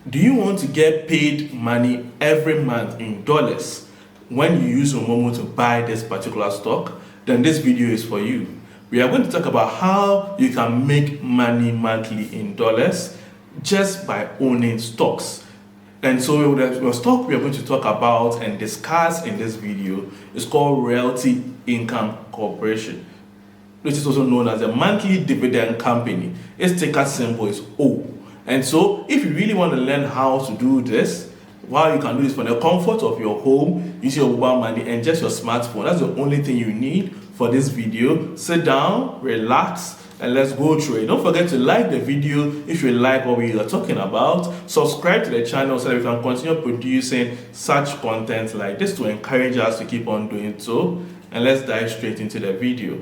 Do you want to get paid money every month in dollars when you use your Momo to buy this particular stock? Then this video is for you. We are going to talk about how you can make money monthly in dollars just by owning stocks. And so the stock we are going to talk about and discuss in this video is called Realty Income Corporation, which is also known as the Monthly Dividend Company. Its ticker symbol is O. And so if you really want to learn how to do this, well, you can do this from the comfort of your home, use your mobile money and just your smartphone. That's the only thing you need for this video. Sit down, relax, and let's go through it. Don't forget to like the video if you like what we are talking about. Subscribe to the channel so that we can continue producing such content like this to encourage us to keep on doing so. And let's dive straight into the video.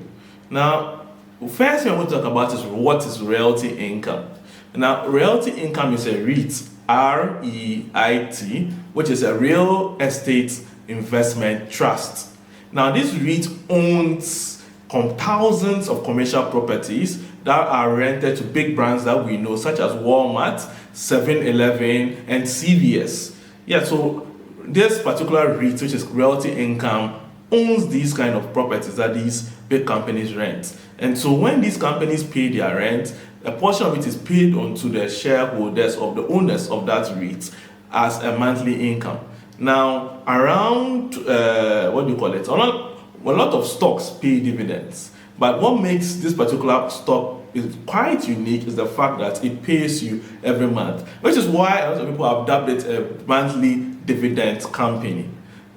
Now, first thing I want to talk about is what is realty income. Now, realty income is a REIT, R-E-I-T, which is a real estate investment trust. Now, this REIT owns thousands of commercial properties that are rented to big brands that we know, such as Walmart, 7-Eleven, and CVS. Yeah, so this particular REIT, which is realty income, owns these kind of properties that these big companies rent. And so when these companies pay their rent, a portion of it is paid onto the shareholders of the owners of that REIT as a monthly income. Now, around, a lot of stocks pay dividends. But what makes this particular stock is quite unique is the fact that it pays you every month, which is why a lot of people have dubbed it a monthly dividend company,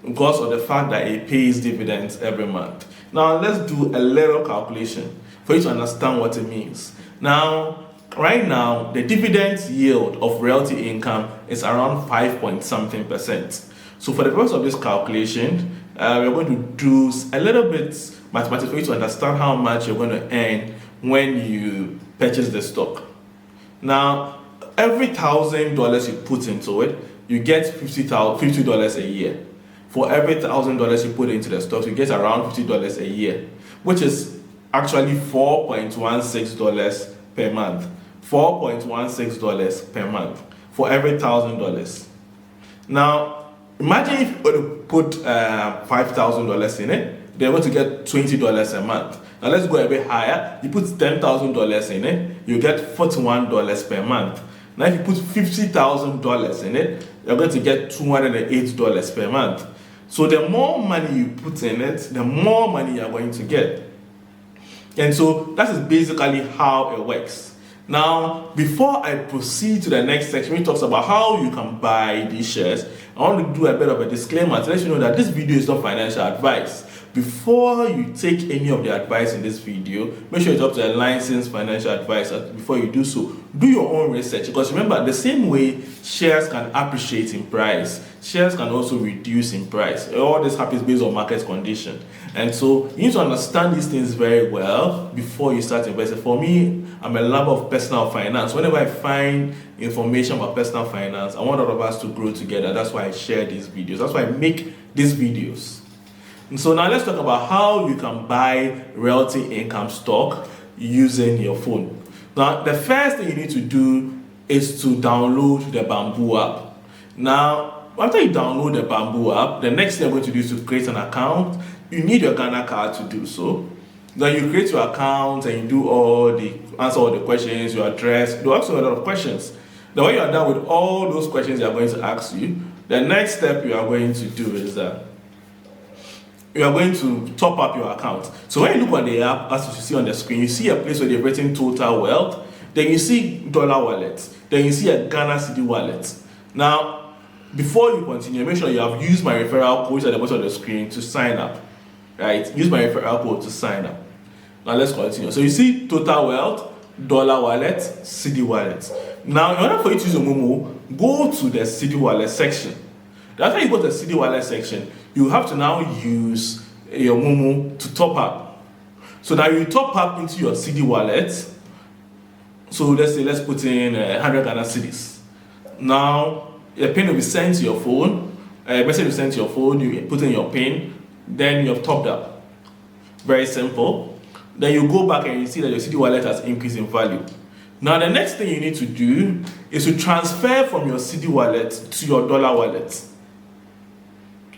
because of the fact that it pays dividends every month. Now, let's do a little calculation for you to understand what it means. Now, right now, the dividend yield of realty income is around 5 point something%. So for the purpose of this calculation, we're going to do a little bit mathematics for you to understand how much you're going to earn when you purchase the stock. Now, every $1,000 you put into it, you get $50 a year. For every $1,000 you put into the stocks, you get around $50 a year, which is actually $4.16 per month. $4.16 per month for every $1,000. Now, imagine if you were to put $5,000 in it, they're going to get $20 a month. Now let's go a bit higher. You put $10,000 in it, you get $41 per month. Now if you put $50,000 in it, you're going to get $208 per month. So the more money you put in it, the more money you're going to get. And so that is basically how it works. Now, before I proceed to the next section, which talks about how you can buy these shares, I want to do a bit of a disclaimer to let you know that this video is not financial advice. Before you take any of the advice in this video, make sure you talk to a licensed financial advisor before you do so. Do your own research, because remember, the same way shares can appreciate in price, shares can also reduce in price. All this happens based on market condition. And so you need to understand these things very well before you start investing. For me, I'm a lover of personal finance. Whenever I find information about personal finance, I want all of us to grow together. That's why I share these videos. That's why I make these videos. And so now let's talk about how you can buy realty income stock using your phone. Now, the first thing you need to do is to download the Bamboo app. Now, after you download the Bamboo app, the next thing you're going to do is to create an account. You need your Ghana card to do so. Then you create your account and you answer all the questions, your address. They'll ask you a lot of questions. Then when you are done with all those questions they are going to ask you, the next step you are going to do is that you are going to top up your account. So when you look on the app, as you see on the screen, you see a place where they've written total wealth. Then you see dollar wallet. Then you see a Ghana cedi wallet. Now, before you continue, make sure you have used my referral code at the bottom of the screen to sign up. Right? Use my referral code to sign up. Now let's continue. So you see total wealth, dollar wallet, cedi wallet. Now, in order for you to use your Momo, go to the cedi wallet section. After you go to the cedi wallet section, you have to now use your Momo to top up. So now you top up into your cedi wallet. So let's put in 100 Ghana cedis. Now, a pin will be sent to your phone. A message will be sent to your phone. You put in your pin. Then you have topped up. Very simple. Then you go back and you see that your cedi wallet has increased in value. Now the next thing you need to do is to transfer from your CD wallet to your dollar wallet.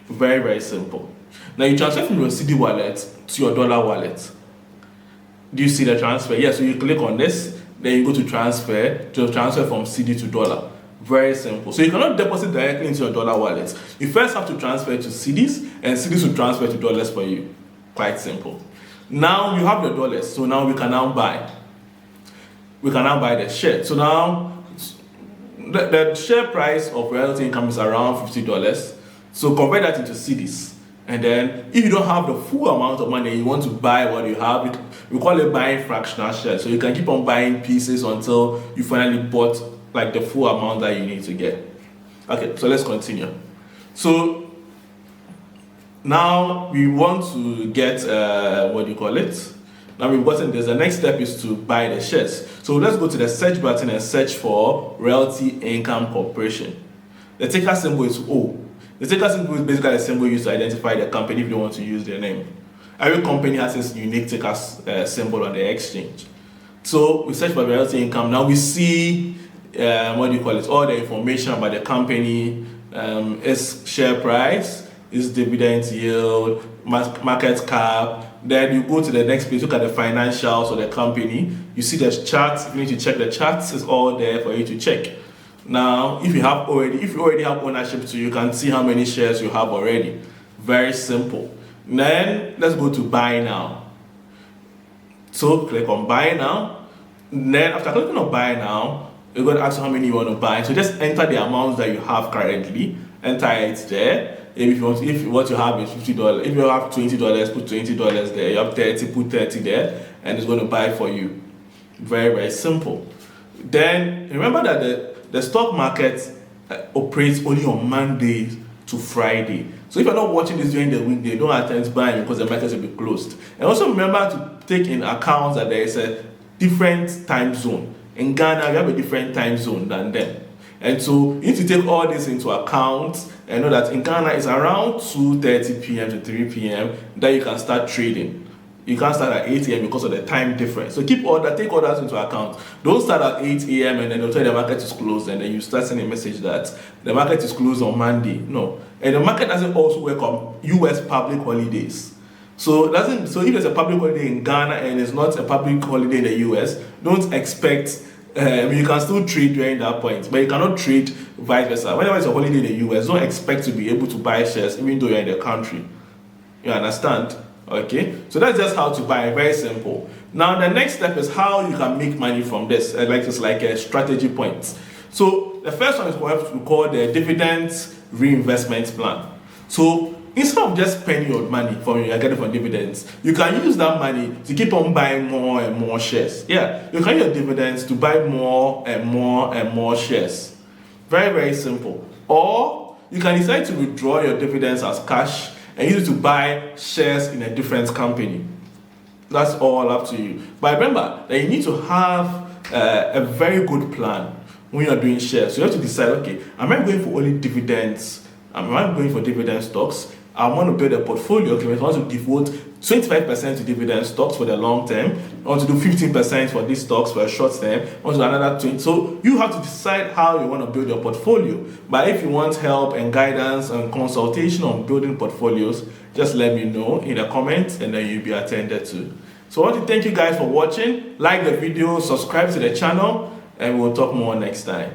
Very, very simple. Now you transfer from your CD wallet to your dollar wallet. Do you see the transfer? Yes, so you click on this, then you go to transfer from CD to dollar. Very simple. So you cannot deposit directly into your dollar wallet. You first have to transfer to CDs, and CDs will transfer to dollars for you. Quite simple. Now you have your dollars, so now we can now buy. We can now buy the share. So now the share price of Realty Income is around $50. So convert that into CDs. And then if you don't have the full amount of money, you want to buy what you have, we call it buying fractional shares. So you can keep on buying pieces until you finally bought like the full amount that you need to get. Okay, so let's continue. So now we want to get what do you call it? Now we've gotten this. The next step is to buy the shares. So let's go to the search button and search for Realty Income Corporation. The ticker symbol is O. The ticker symbol is basically a symbol used to identify the company if you want to use their name. Every company has its unique ticker symbol on the exchange. So we search for Realty Income. Now we see what do you call it? All the information about the company, its share price, its dividend yield, market cap. Then you go to the next page, look at the financials of the company. You see the charts. If you need to check the charts, it's all there for you to check. Now, if you already have ownership, so you can see how many shares you have already. Very simple. Then let's go to buy now. So click on buy now. Then after clicking on buy now, you're going to ask you how many you want to buy. So just enter the amounts that you have currently. Enter it there. If what you have is $50, if you have $20, put $20 there. You have 30, put 30 there, and it's going to buy for you. Very, very simple. Then remember that the stock market operates only on Monday to Friday. So if you're not watching this during the weekday, don't attempt buying because the market will be closed. And also remember to take in account that there is a different time zone. In Ghana, we have a different time zone than them. And so you need to take all this into account and know that in Ghana it's around 2:30 p.m. to 3 p.m. that you can start trading. You can't start at 8 a.m. because of the time difference. So take all that into account. Don't start at 8 a.m. and then they'll tell you the market is closed and then you start sending a message that the market is closed on Monday. No. And the market doesn't also work on US public holidays. So if there's a public holiday in Ghana and it's not a public holiday in the US, don't expect you can still trade during that point, but you cannot trade vice versa. Whenever it's a holiday in the US, don't expect to be able to buy shares even though you're in the country. You understand? Okay, so that's just how to buy. Very simple. Now the next step is how you can make money from this. It's like a strategy point. So the first one is what we call the Dividend Reinvestment Plan. So instead of just spending your money you're getting from dividends, you can use that money to keep on buying more and more shares. Yeah, you can use your dividends to buy more and more and more shares. Very, very simple. Or you can decide to withdraw your dividends as cash and use it to buy shares in a different company. That's all up to you. But remember that you need to have a very good plan when you're doing shares. So you have to decide, okay, am I going for only dividends? Am I going for dividend stocks? I want to build a portfolio. Okay, I want to devote 25% to dividend stocks for the long term. I want to do 15% for these stocks for a short term. I want to do another 20. So you have to decide how you want to build your portfolio. But if you want help and guidance and consultation on building portfolios, just let me know in the comments and then you'll be attended to. So I want to thank you guys for watching. Like the video, subscribe to the channel, and we'll talk more next time.